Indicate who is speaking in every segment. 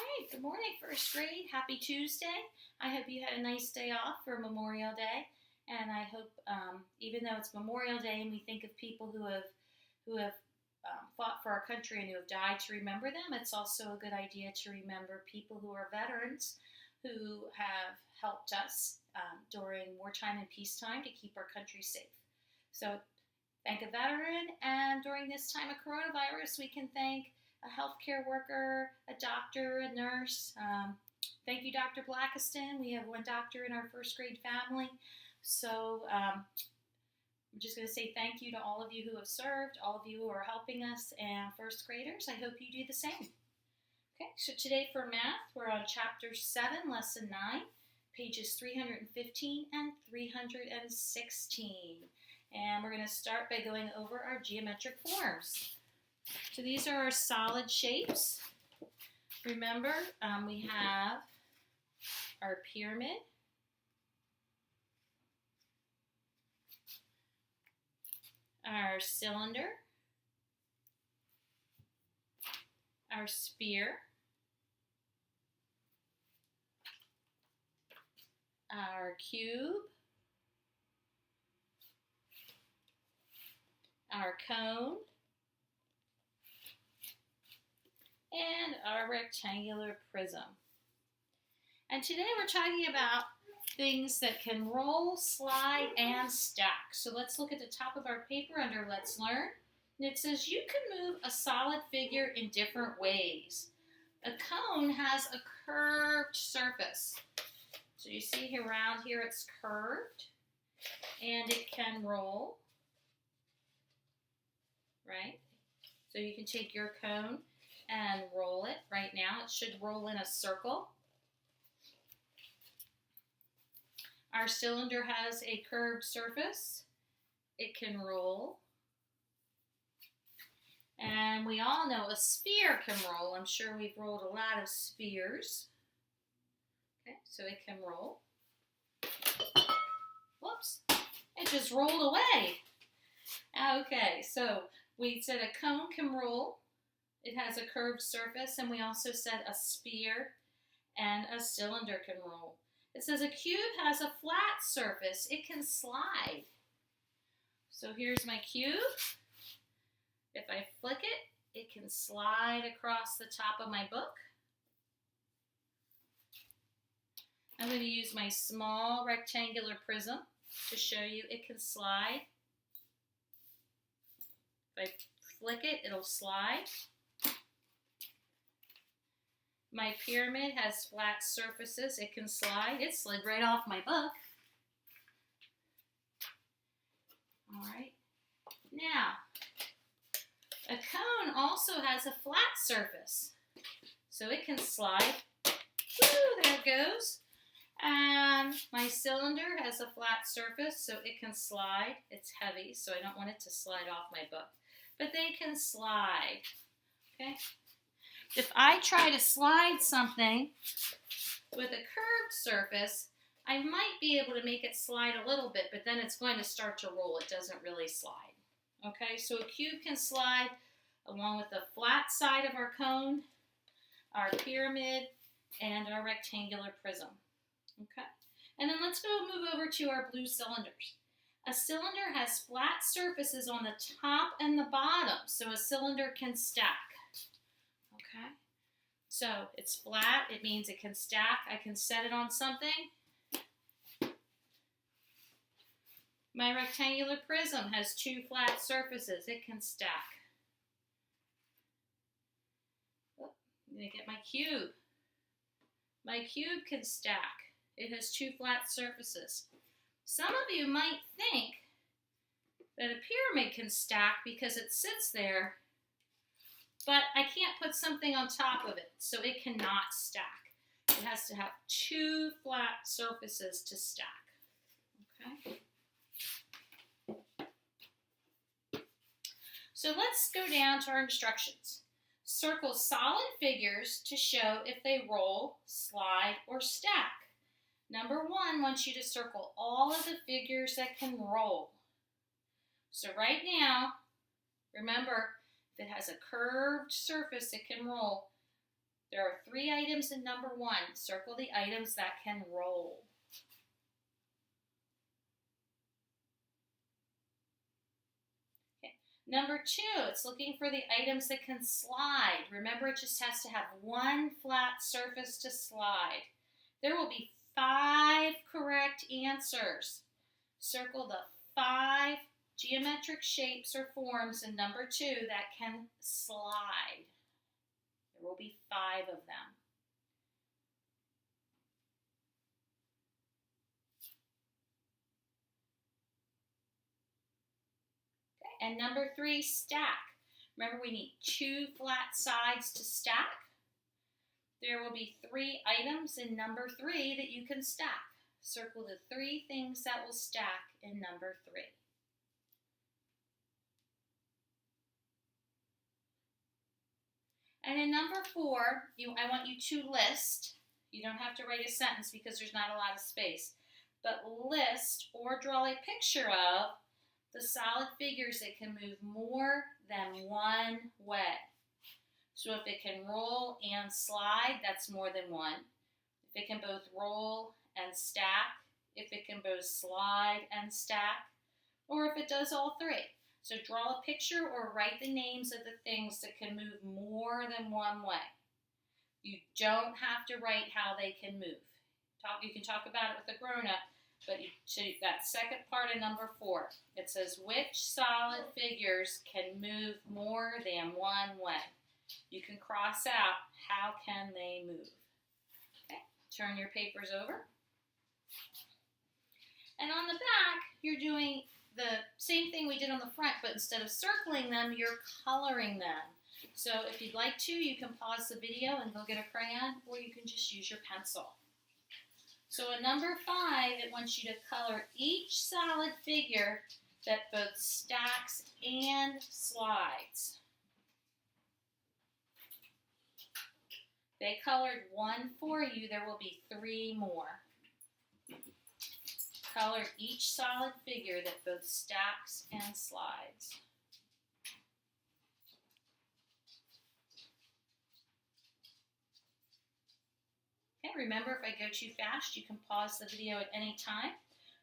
Speaker 1: right, good morning, first grade. Happy Tuesday. I hope you had a nice day off for Memorial Day, and I hope, even though it's Memorial Day, and we think of people who have fought for our country and who have died to remember them, it's also a good idea to remember people who are veterans who have helped us during wartime and peacetime to keep our country safe. So, thank a veteran, and during this time of coronavirus, we can thank a healthcare worker, a doctor, a nurse. Thank you, Dr. Blackiston. We have one doctor in our first grade family. So I'm just going to say thank you to all of you who have served, all of you who are helping us, and first graders. I hope you do the same. Okay, so today for math, we're on Chapter 7, Lesson 9, pages 315 and 316. And we're going to start by going over our geometric forms. So these are our solid shapes. Remember, we have our pyramid, our cylinder, our sphere, our cube, our cone, and our rectangular prism. And today we're talking about things that can roll, slide, and stack. So let's look at the top of our paper under Let's Learn. And it says you can move a solid figure in different ways. A cone has a curved surface. So you see here around here it's curved, and it can roll, right? So you can take your cone and roll it. Right now it should roll in a circle. Our cylinder has a curved surface. It can roll. And we all know a sphere can roll. I'm sure we've rolled a lot of spheres. Okay, so it can roll. Whoops, it just rolled away. Okay, so we said a cone can roll. It has a curved surface, and we also said a sphere and a cylinder can roll. It says a cube has a flat surface. It can slide. So here's my cube. If I flick it, it can slide across the top of my book. I'm going to use my small rectangular prism to show you it can slide. If I flick it, it'll slide. My pyramid has flat surfaces. It can slide. It slid right off my book. All right. Now, a cone also has a flat surface. So it can slide. Woo, there it goes. And my cylinder has a flat surface, so it can slide. It's heavy, so I don't want it to slide off my book. But they can slide. Okay? If I try to slide something with a curved surface, I might be able to make it slide a little bit, but then it's going to start to roll. It doesn't really slide. Okay, so a cube can slide along with the flat side of our cone, our pyramid, and our rectangular prism. Okay, and then let's move over to our blue cylinders. A cylinder has flat surfaces on the top and the bottom, so a cylinder can stack. Okay, so it's flat, it means it can stack. I can set it on something. My rectangular prism has two flat surfaces. It can stack. Oh, I'm going to get my cube. My cube can stack. It has two flat surfaces. Some of you might think that a pyramid can stack because it sits there, but I can't put something on top of it, so it cannot stack. It has to have two flat surfaces to stack. Okay? So let's go down to our instructions. Circle solid figures to show if they roll, slide, or stack. Number 1 wants you to circle all of the figures that can roll. So right now, remember, if it has a curved surface, it can roll. There are 3 items in number 1. Circle the items that can roll. Okay. Number 2, it's looking for the items that can slide. Remember, it just has to have one flat surface to slide. There will be 5 correct answers. Circle the 5 geometric shapes or forms in number 2 that can slide. There will be 5 of them. Okay. And number 3, stack. Remember, we need 2 flat sides to stack. There will be 3 items in number 3 that you can stack. Circle the 3 things that will stack in number 3. And in number 4, I want you to list. You don't have to write a sentence because there's not a lot of space. But list or draw a picture of the solid figures that can move more than one way. So if it can roll and slide, that's more than 1. If it can both roll and stack, if it can both slide and stack, or if it does all 3. So draw a picture or write the names of the things that can move more than one way. You don't have to write how they can move. You can talk about it with a grown-up, but that second part of number 4, it says which solid figures can move more than one way. You can cross out how can they move. Okay, turn your papers over. And on the back, you're doing the same thing we did on the front, but instead of circling them, you're coloring them. So if you'd like to, you can pause the video and go get a crayon, or you can just use your pencil. So in number 5, it wants you to color each solid figure that both stacks and slides. They colored 1 for you. There will be 3 more. Color each solid figure that both stacks and slides. Okay, remember, if I go too fast, you can pause the video at any time.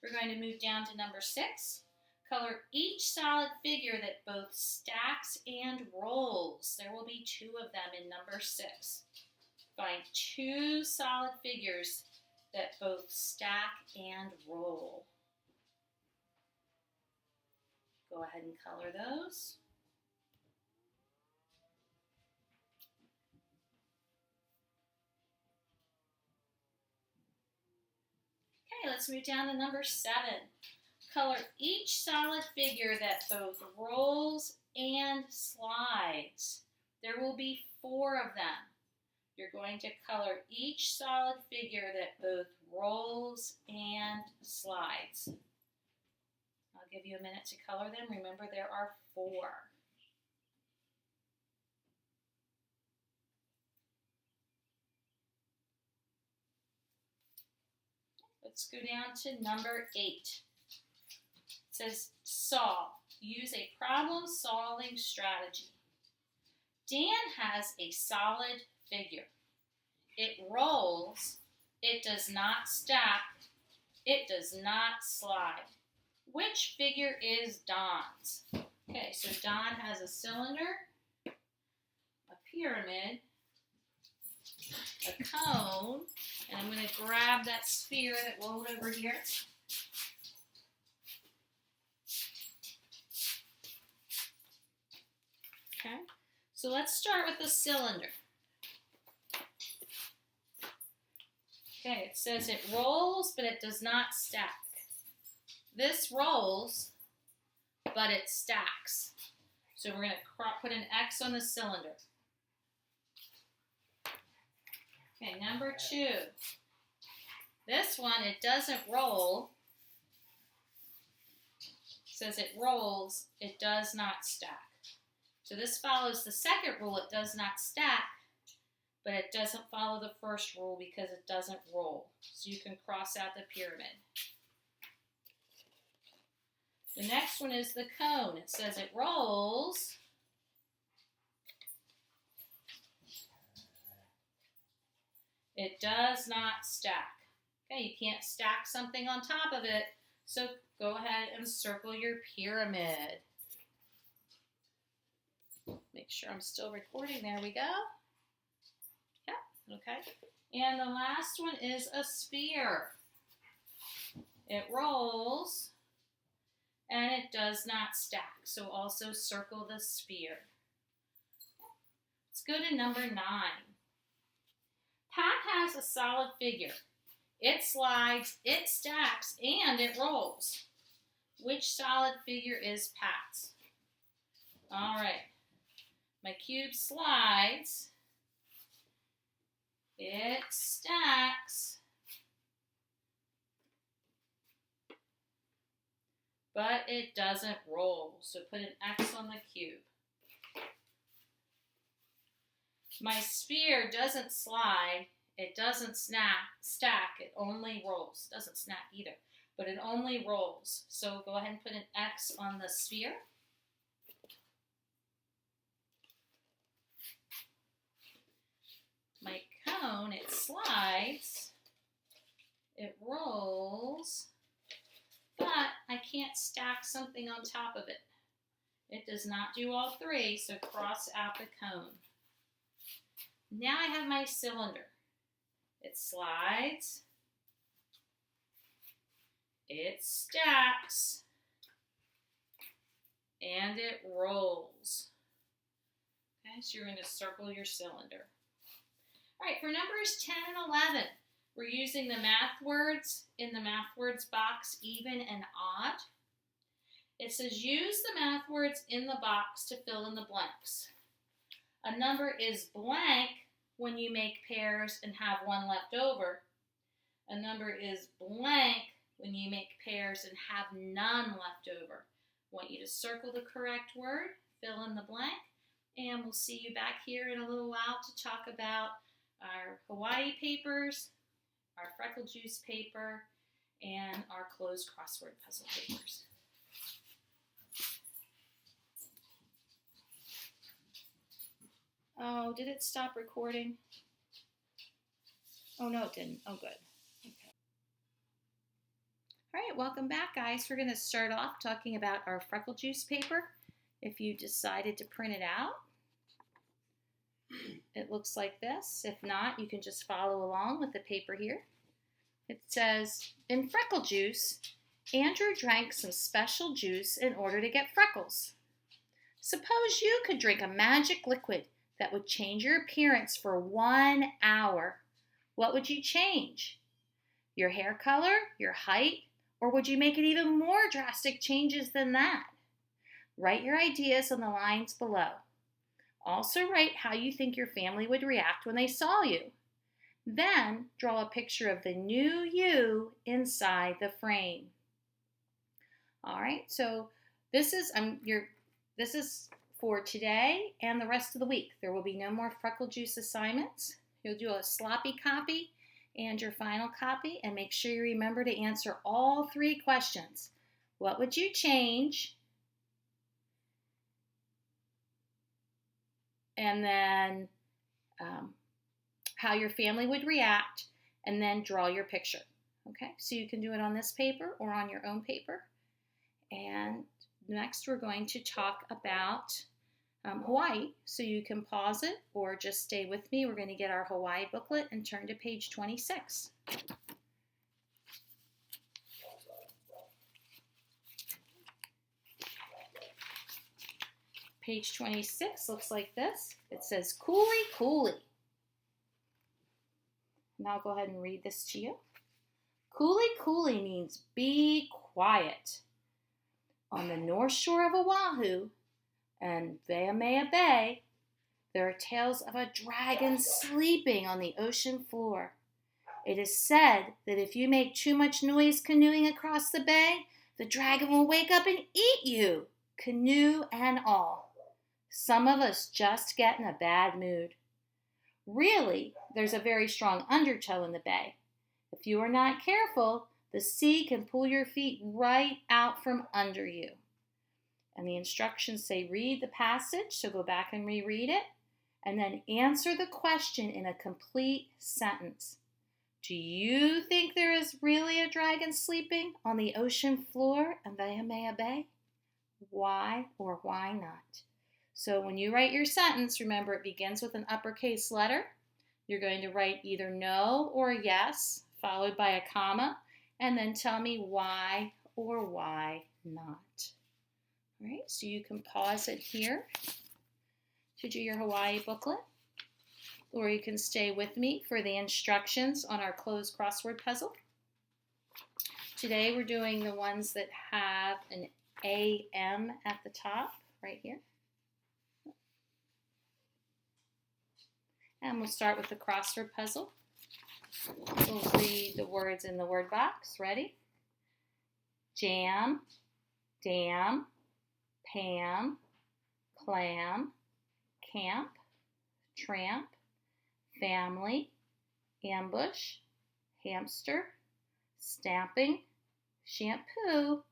Speaker 1: We're going to move down to number 6. Color each solid figure that both stacks and rolls. There will be 2 of them in number 6. Find 2 solid figures that both stack and roll. Go ahead and color those. Okay, let's move down to number 7. Color each solid figure that both rolls and slides. There will be 4 of them. You're going to color each solid figure that both rolls and slides. I'll give you a minute to color them. Remember, there are 4. Let's go down to number 8. It says solve. Use a problem-solving strategy. Dan has a solid figure. It rolls, it does not stack, it does not slide. Which figure is Don's? Okay, so Don has a cylinder, a pyramid, a cone, and I'm going to grab that sphere that rolled over here. Okay, so let's start with the cylinder. Okay, it says it rolls, but it does not stack. This rolls, but it stacks. So we're going to put an X on the cylinder. Okay, number 2. This one, it doesn't roll. It says it rolls, it does not stack. So this follows the second rule, it does not stack, but it doesn't follow the first rule because it doesn't roll. So you can cross out the pyramid. The next one is the cone. It says it rolls, It does not stack. Okay, you can't stack something on top of it, so go ahead and circle your pyramid. Make sure I'm still recording. There we go. Yeah, okay. And the last one is a sphere. It rolls and it does not stack, so also circle the sphere. Let's go to number 9. Pat has a solid figure. It slides, it stacks, and it rolls. Which solid figure is Pat's? All right. My cube slides. It stacks. But it doesn't roll. So put an X on the cube. My sphere doesn't slide, it doesn't stack, it only rolls. Doesn't snack either, but it only rolls. So go ahead and put an X on the sphere. My cone, it slides, it rolls, but I can't stack something on top of it. It does not do all 3, so cross out the cone. Now I have my cylinder. It slides, it stacks, and it rolls. Okay, so you're going to circle your cylinder. All right, for numbers 10 and 11, we're using the math words in the math words box, even and odd. It says use the math words in the box to fill in the blanks. A number is blank when you make pairs and have one left over. A number is blank when you make pairs and have none left over. I want you to circle the correct word, fill in the blank, and we'll see you back here in a little while to talk about our Hawaii papers, our Freckle Juice paper, and our closed crossword puzzle papers. Oh, did it stop recording? Oh, no, it didn't. Oh, good. Okay. All right, welcome back, guys. We're going to start off talking about our Freckle Juice paper. If you decided to print it out, it looks like this. If not, you can just follow along with the paper here. It says, in Freckle Juice, Andrew drank some special juice in order to get freckles. Suppose you could drink a magic liquid that would change your appearance for 1 hour. What would you change? Your hair color, your height, or would you make it even more drastic changes than that? Write your ideas on the lines below. Also write how you think your family would react when they saw you. Then draw a picture of the new you inside the frame. All right, so this is for today and the rest of the week. There will be no more Freckle Juice assignments. You'll do a sloppy copy and your final copy, and make sure you remember to answer all 3 questions. What would you change? And then how your family would react, and then draw your picture. Okay, so you can do it on this paper or on your own paper. And next we're going to talk about Hawaii, so you can pause it or just stay with me. We're going to get our Hawaii booklet and turn to page 26. Page 26 looks like this. It says, "Coolie, coolie." Now I'll go ahead and read this to you. Coolie, coolie means be quiet. On the north shore of Oahu and Waimea Bay, there are tales of a dragon sleeping on the ocean floor. It is said that if you make too much noise canoeing across the bay, the dragon will wake up and eat you, canoe and all. Some of us just get in a bad mood. Really, there's a very strong undertow in the bay. If you are not careful, the sea can pull your feet right out from under you. And the instructions say read the passage, so go back and reread it. and then answer the question in a complete sentence. Do you think there is really a dragon sleeping on the ocean floor of Waimea Bay? Why or why not? So when you write your sentence, remember it begins with an uppercase letter. You're going to write either no or yes, followed by a comma, and then tell me why or why not. All right, so you can pause it here to do your Hawaii booklet, or you can stay with me for the instructions on our closed crossword puzzle. Today we're doing the ones that have an AM at the top, right here. And we'll start with the crossword puzzle. We'll read the words in the word box. Ready? Jam, dam, Pam, clam, camp, tramp, family, ambush, hamster, stamping, shampoo,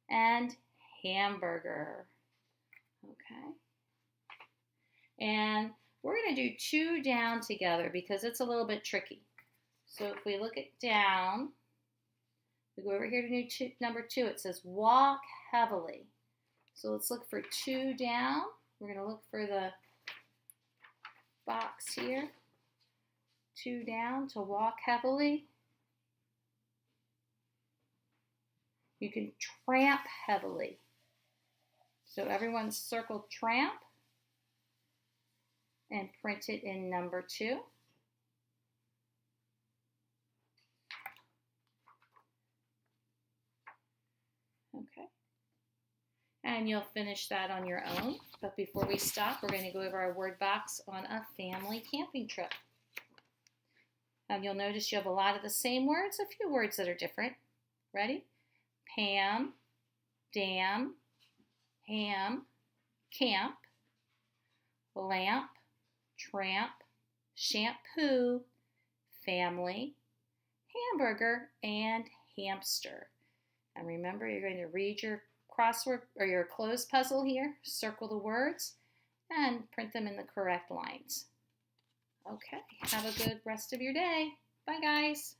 Speaker 1: and hamburger. Okay. And we're going to do 2 down together because it's a little bit tricky. So if we look at down, we go over here to number 2. It says walk heavily. So let's look for 2 down. We're going to look for the box here. 2 down to walk heavily. You can tramp heavily. So everyone circle tramp and print it in number 2. Okay. And you'll finish that on your own. But before we stop, we're going to go over our word box on a family camping trip. You'll notice you have a lot of the same words, a few words that are different. Ready? Pam, dam, ham, camp, lamp, tramp, shampoo, family, hamburger, and hamster. And remember, you're going to read your crossword or your closed puzzle here, circle the words, and print them in the correct lines. Okay, have a good rest of your day. Bye, guys.